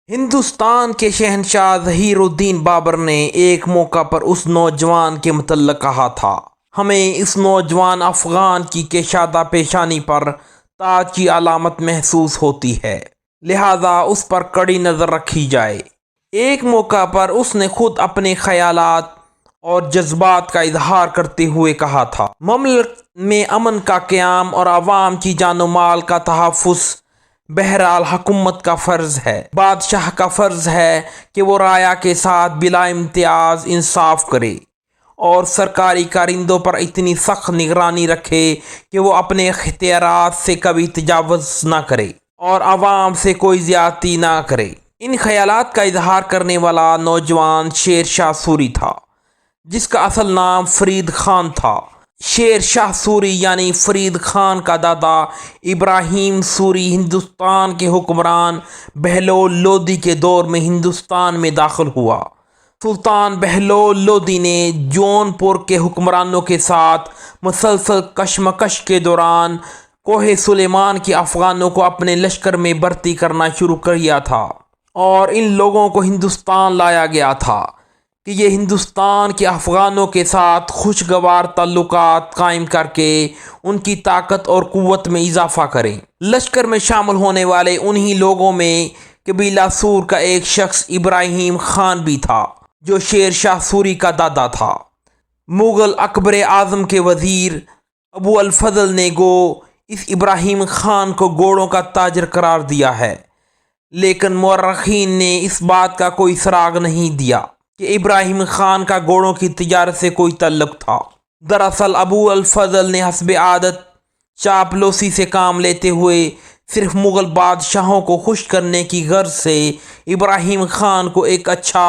ہندوستان کے شہنشاہ ظہیر الدین بابر نے ایک موقع پر اس نوجوان کے متعلق کہا تھا، ہمیں اس نوجوان افغان کی کشادہ پیشانی پر تاج کی علامت محسوس ہوتی ہے، لہذا اس پر کڑی نظر رکھی جائے۔ ایک موقع پر اس نے خود اپنے خیالات اور جذبات کا اظہار کرتے ہوئے کہا تھا، مملکت میں امن کا قیام اور عوام کی جان و مال کا تحفظ بہرحال حکومت کا فرض ہے۔ بادشاہ کا فرض ہے کہ وہ رعایا کے ساتھ بلا امتیاز انصاف کرے اور سرکاری کارندوں پر اتنی سخت نگرانی رکھے کہ وہ اپنے اختیارات سے کبھی تجاوز نہ کرے اور عوام سے کوئی زیادتی نہ کرے۔ ان خیالات کا اظہار کرنے والا نوجوان شیر شاہ سوری تھا، جس کا اصل نام فرید خان تھا۔ شیر شاہ سوری یعنی فرید خان کا دادا ابراہیم سوری ہندوستان کے حکمران بہلول لودھی کے دور میں ہندوستان میں داخل ہوا۔ سلطان بہلول لودھی نے جون پور کے حکمرانوں کے ساتھ مسلسل کشمکش کے دوران کوہ سلیمان کے افغانوں کو اپنے لشکر میں بھرتی کرنا شروع کیا تھا اور ان لوگوں کو ہندوستان لایا گیا تھا کہ یہ ہندوستان کے افغانوں کے ساتھ خوشگوار تعلقات قائم کر کے ان کی طاقت اور قوت میں اضافہ کریں۔ لشکر میں شامل ہونے والے انہی لوگوں میں قبیلہ سور کا ایک شخص ابراہیم خان بھی تھا، جو شیر شاہ سوری کا دادا تھا۔ مغل اکبر اعظم کے وزیر ابو الفضل نے گو اس ابراہیم خان کو گھوڑوں کا تاجر قرار دیا ہے، لیکن مورخین نے اس بات کا کوئی سراغ نہیں دیا کہ ابراہیم خان کا گھوڑوں کی تجارت سے کوئی تعلق تھا۔ دراصل ابو الفضل نے حسب عادت چاپلوسی سے کام لیتے ہوئے صرف مغل بادشاہوں کو خوش کرنے کی غرض سے ابراہیم خان کو ایک اچھا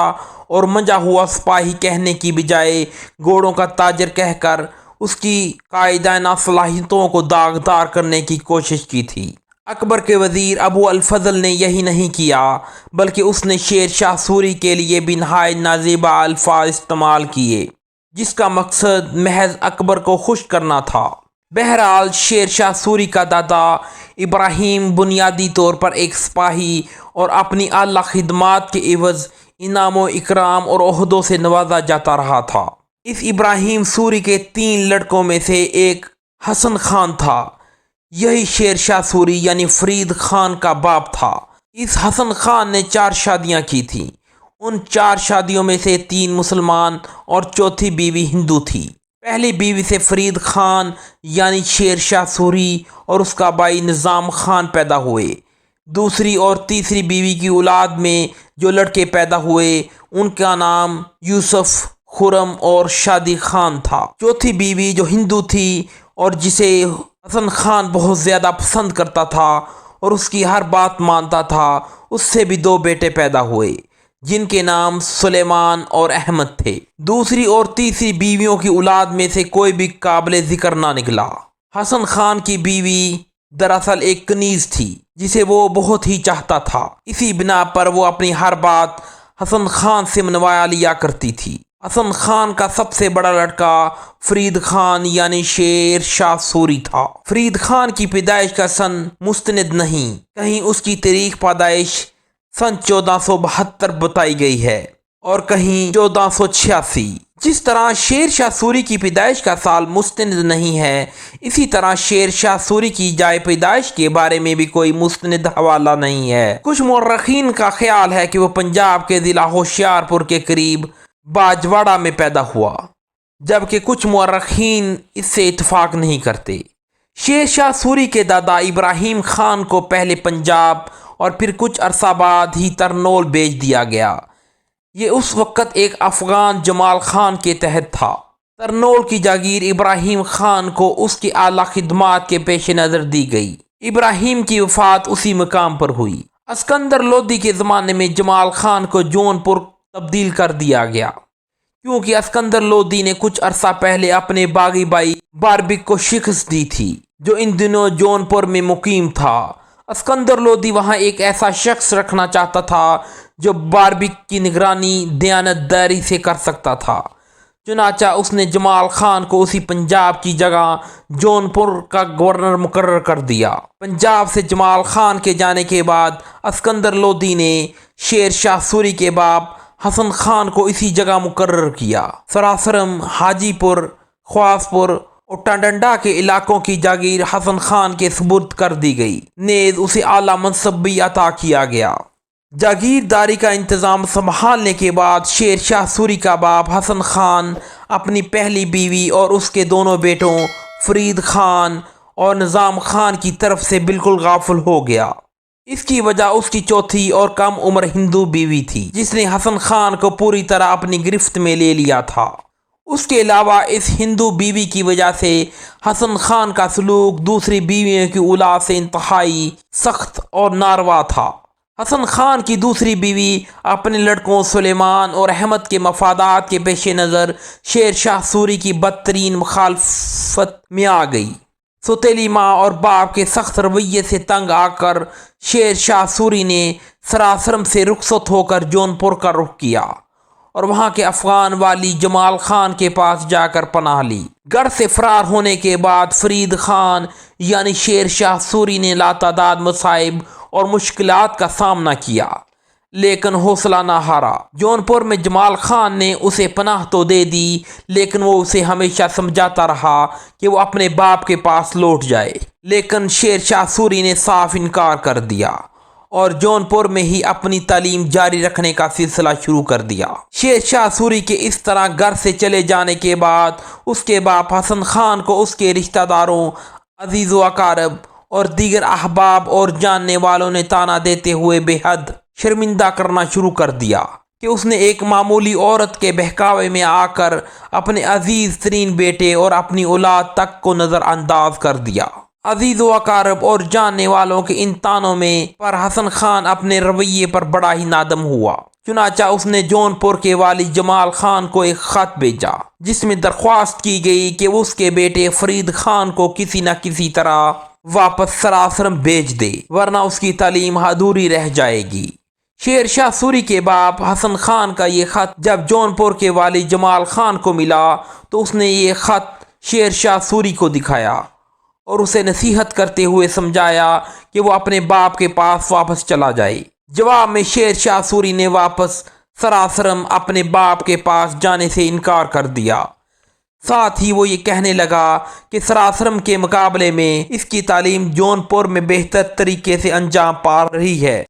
اور منجا ہوا سپاہی کہنے کی بجائے گھوڑوں کا تاجر کہہ کر اس کی قائدانہ صلاحیتوں کو داغدار کرنے کی کوشش کی تھی۔ اکبر کے وزیر ابو الفضل نے یہی نہیں کیا، بلکہ اس نے شیر شاہ سوری کے لیے بھی نہایت نازیبا الفاظ استعمال کیے، جس کا مقصد محض اکبر کو خوش کرنا تھا۔ بہرحال شیر شاہ سوری کا دادا ابراہیم بنیادی طور پر ایک سپاہی اور اپنی اعلیٰ خدمات کے عوض انعام و اکرام اور عہدوں سے نوازا جاتا رہا تھا۔ اس ابراہیم سوری کے 3 لڑکوں میں سے ایک حسن خان تھا، یہی شیر شاہ سوری یعنی فرید خان کا باپ تھا۔ اس حسن خان نے 4 شادیاں کی تھیں۔ ان 4 شادیوں میں سے 3 مسلمان اور چوتھی بیوی ہندو تھی۔ پہلی بیوی سے فرید خان یعنی شیر شاہ سوری اور اس کا بھائی نظام خان پیدا ہوئے۔ دوسری اور تیسری بیوی کی اولاد میں جو لڑکے پیدا ہوئے ان کا نام یوسف، خرم اور شادی خان تھا۔ چوتھی بیوی جو ہندو تھی اور جسے حسن خان بہت زیادہ پسند کرتا تھا اور اس کی ہر بات مانتا تھا، اس سے بھی 2 بیٹے پیدا ہوئے جن کے نام سلیمان اور احمد تھے۔ دوسری اور تیسری بیویوں کی اولاد میں سے کوئی بھی قابل ذکر نہ نکلا۔ حسن خان کی بیوی دراصل ایک کنیز تھی جسے وہ بہت ہی چاہتا تھا، اسی بنا پر وہ اپنی ہر بات حسن خان سے منوا لیا کرتی تھی۔ حسن خان کا سب سے بڑا لڑکا فرید خان یعنی شیر شاہ سوری تھا۔ فرید خان کی پیدائش کا سن مستند نہیں، کہیں اس کی تاریخ پیدائش سن 1472 بتائی گئی ہے اور کہیں 1486۔ جس طرح شیر شاہ سوری کی پیدائش کا سال مستند نہیں ہے، اسی طرح شیر شاہ سوری کی جائے پیدائش کے بارے میں بھی کوئی مستند حوالہ نہیں ہے۔ کچھ مورخین کا خیال ہے کہ وہ پنجاب کے ضلع ہوشیارپور کے قریب باجواڑہ میں پیدا ہوا، جبکہ کچھ مورخین اس سے اتفاق نہیں کرتے۔ شیر شاہ سوری کے دادا ابراہیم خان کو پہلے پنجاب اور پھر کچھ عرصہ بعد ہی ترنول بھیج دیا گیا۔ یہ اس وقت ایک افغان جمال خان کے تحت تھا۔ ترنول کی جاگیر ابراہیم خان کو اس کی اعلیٰ خدمات کے پیش نظر دی گئی۔ ابراہیم کی وفات اسی مقام پر ہوئی۔ اسکندر لودھی کے زمانے میں جمال خان کو جون پور تبدیل کر دیا گیا، کیونکہ اسکندر لودھی نے کچھ عرصہ پہلے اپنے باغی بھائی باربک کو شکست دی تھی، جو ان دنوں جون پور میں مقیم تھا۔ اسکندر لودھی وہاں ایک ایسا شخص رکھنا چاہتا تھا جو باربک کی نگرانی دیانت داری سے کر سکتا تھا، چنانچہ اس نے جمال خان کو اسی پنجاب کی جگہ جون پور کا گورنر مقرر کر دیا۔ پنجاب سے جمال خان کے جانے کے بعد اسکندر لودھی نے شیر شاہ سوری کے باپ حسن خان کو اسی جگہ مقرر کیا۔ سراسرم، حاجی پور، خواص پور اور ٹنڈنڈا کے علاقوں کی جاگیر حسن خان کے سپرد کر دی گئی، نیز اسے اعلیٰ منصب بھی عطا کیا گیا۔ جاگیرداری کا انتظام سنبھالنے کے بعد شیر شاہ سوری کا باپ حسن خان اپنی پہلی بیوی اور اس کے دونوں بیٹوں فرید خان اور نظام خان کی طرف سے بالکل غافل ہو گیا۔ اس کی وجہ اس کی چوتھی اور کم عمر ہندو بیوی تھی، جس نے حسن خان کو پوری طرح اپنی گرفت میں لے لیا تھا۔ اس کے علاوہ اس ہندو بیوی کی وجہ سے حسن خان کا سلوک دوسری بیویوں کی اولاد سے انتہائی سخت اور ناروا تھا۔ حسن خان کی دوسری بیوی اپنے لڑکوں سلیمان اور احمد کے مفادات کے پیش نظر شیر شاہ سوری کی بدترین مخالفت میں آ گئی۔ سوتیلی ماں اور باپ کے سخت رویے سے تنگ آ کر شیر شاہ سوری نے سراسرم سے رخصت ہو کر جون پور کا رخ کیا اور وہاں کے افغان والی جمال خان کے پاس جا کر پناہ لی۔ گڑھ سے فرار ہونے کے بعد فرید خان یعنی شیر شاہ سوری نے لاتعداد مصائب اور مشکلات کا سامنا کیا، لیکن حوصلہ نہ ہارا۔ جون پور میں جمال خان نے اسے پناہ تو دے دی، لیکن وہ اسے ہمیشہ سمجھاتا رہا کہ وہ اپنے باپ کے پاس لوٹ جائے، لیکن شیر شاہ سوری نے صاف انکار کر دیا اور جون پور میں ہی اپنی تعلیم جاری رکھنے کا سلسلہ شروع کر دیا۔ شیر شاہ سوری کے اس طرح گھر سے چلے جانے کے بعد اس کے باپ حسن خان کو اس کے رشتہ داروں، عزیز و اقارب اور دیگر احباب اور جاننے والوں نے طعنہ دیتے ہوئے بے حد شرمندہ کرنا شروع کر دیا کہ اس نے ایک معمولی عورت کے بہکاوے میں آ کر اپنے عزیز ترین بیٹے اور اپنی اولاد تک کو نظر انداز کر دیا۔ عزیز و اقارب اور جاننے والوں کے ان طعنوں میں پر حسن خان اپنے رویے پر بڑا ہی نادم ہوا۔ چنانچہ اس نے جون پور کے والی جمال خان کو ایک خط بھیجا، جس میں درخواست کی گئی کہ وہ اس کے بیٹے فرید خان کو کسی نہ کسی طرح واپس سراسرم بھیج دے، ورنہ اس کی تعلیم ادھوری رہ جائے گی۔ شیر شاہ سوری کے باپ حسن خان کا یہ خط جب جون پور کے والی جمال خان کو ملا تو اس نے یہ خط شیر شاہ سوری کو دکھایا اور اسے نصیحت کرتے ہوئے سمجھایا کہ وہ اپنے باپ کے پاس واپس چلا جائے۔ جواب میں شیر شاہ سوری نے واپس سراسرم اپنے باپ کے پاس جانے سے انکار کر دیا۔ ساتھ ہی وہ یہ کہنے لگا کہ سراسرم کے مقابلے میں اس کی تعلیم جون پور میں بہتر طریقے سے انجام پا رہی ہے۔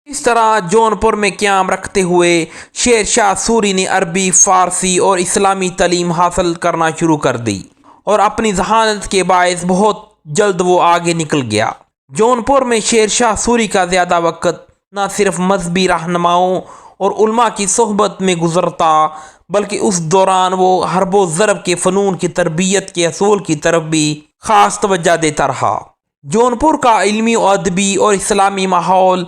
اس طرح جون پور میں قیام رکھتے ہوئے شیر شاہ سوری نے عربی، فارسی اور اسلامی تعلیم حاصل کرنا شروع کر دی اور اپنی ذہانت کے باعث بہت جلد وہ آگے نکل گیا۔ جون پور میں شیر شاہ سوری کا زیادہ وقت نہ صرف مذہبی رہنماؤں اور علماء کی صحبت میں گزرتا، بلکہ اس دوران وہ حرب و ضرب کے فنون کی تربیت کے اصول کی طرف بھی خاص توجہ دیتا رہا۔ جون پور کا علمی و ادبی اور اسلامی ماحول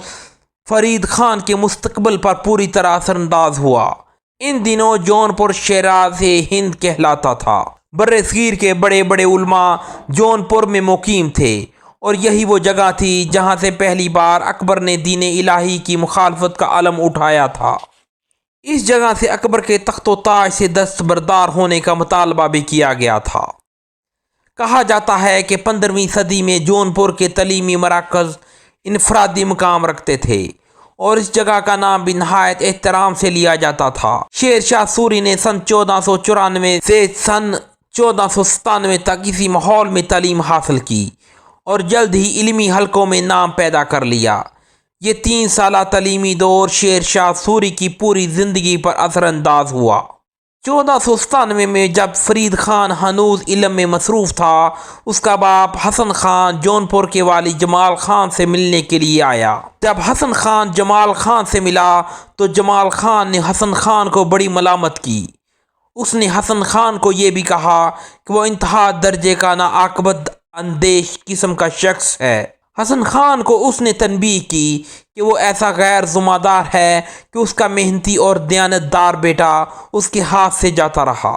فرید خان کے مستقبل پر پوری طرح اثر انداز ہوا۔ ان دنوں جون پور شیراز ہند کہلاتا تھا۔ برصغیر کے بڑے بڑے علماء جون پور میں مقیم تھے اور یہی وہ جگہ تھی جہاں سے پہلی بار اکبر نے دین الہی کی مخالفت کا علم اٹھایا تھا۔ اس جگہ سے اکبر کے تخت و تاج سے دستبردار ہونے کا مطالبہ بھی کیا گیا تھا۔ کہا جاتا ہے کہ 15ویں صدی میں جون پور کے تعلیمی مراکز انفرادی مقام رکھتے تھے اور اس جگہ کا نام بھی نہایت احترام سے لیا جاتا تھا۔ شیر شاہ سوری نے سن 1494 سے سن 1497 تک اسی ماحول میں تعلیم حاصل کی اور جلد ہی علمی حلقوں میں نام پیدا کر لیا۔ یہ 3 سالہ تعلیمی دور شیر شاہ سوری کی پوری زندگی پر اثر انداز ہوا۔ 1497 میں جب فرید خان ہنوز علم میں مصروف تھا، اس کا باپ حسن خان جون پور کے والی جمال خان سے ملنے کے لیے آیا۔ جب حسن خان جمال خان سے ملا تو جمال خان نے حسن خان کو بڑی ملامت کی۔ اس نے حسن خان کو یہ بھی کہا کہ وہ انتہا درجے کا ناعاقبت اندیش قسم کا شخص ہے۔ حسن خان کو اس نے تنبیہ کی کہ وہ ایسا غیر ذمہ دار ہے کہ اس کا محنتی اور دیانتدار بیٹا اس کے ہاتھ سے جاتا رہا۔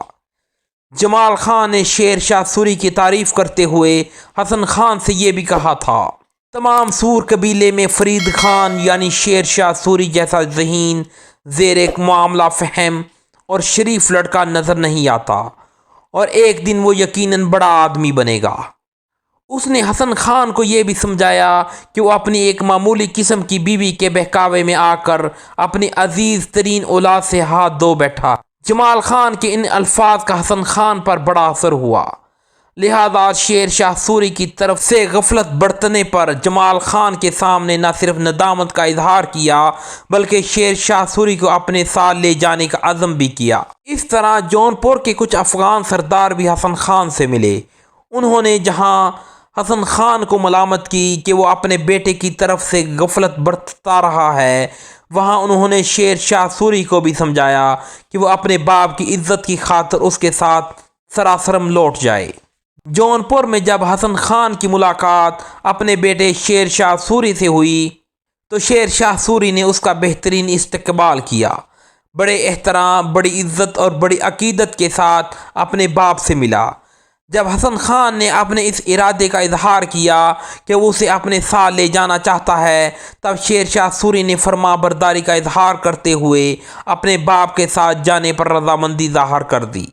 جمال خان نے شیر شاہ سوری کی تعریف کرتے ہوئے حسن خان سے یہ بھی کہا تھا، تمام سور قبیلے میں فرید خان یعنی شیر شاہ سوری جیسا ذہین، زیر ایک معاملہ فہم اور شریف لڑکا نظر نہیں آتا، اور ایک دن وہ یقیناً بڑا آدمی بنے گا۔ اس نے حسن خان کو یہ بھی سمجھایا کہ وہ اپنی ایک معمولی قسم کی بیوی کے بہکاوے میں آ کر اپنی عزیز ترین اولاد سے ہاتھ دھو بیٹھا۔ جمال خان کے ان الفاظ کا حسن خان پر بڑا اثر ہوا، لہذا شیر شاہ سوری کی طرف سے غفلت برتنے پر جمال خان کے سامنے نہ صرف ندامت کا اظہار کیا بلکہ شیر شاہ سوری کو اپنے ساتھ لے جانے کا عزم بھی کیا۔ اس طرح جون پور کے کچھ افغان سردار بھی حسن خان سے ملے۔ انہوں نے جہاں حسن خان کو ملامت کی کہ وہ اپنے بیٹے کی طرف سے غفلت برتتا رہا ہے، وہاں انہوں نے شیر شاہ سوری کو بھی سمجھایا کہ وہ اپنے باپ کی عزت کی خاطر اس کے ساتھ سراسرم لوٹ جائے۔ جون پور میں جب حسن خان کی ملاقات اپنے بیٹے شیر شاہ سوری سے ہوئی تو شیر شاہ سوری نے اس کا بہترین استقبال کیا، بڑے احترام، بڑی عزت اور بڑی عقیدت کے ساتھ اپنے باپ سے ملا۔ جب حسن خان نے اپنے اس ارادے کا اظہار کیا کہ وہ اسے اپنے ساتھ لے جانا چاہتا ہے، تب شیر شاہ سوری نے فرما برداری کا اظہار کرتے ہوئے اپنے باپ کے ساتھ جانے پر رضامندی ظاہر کر دی۔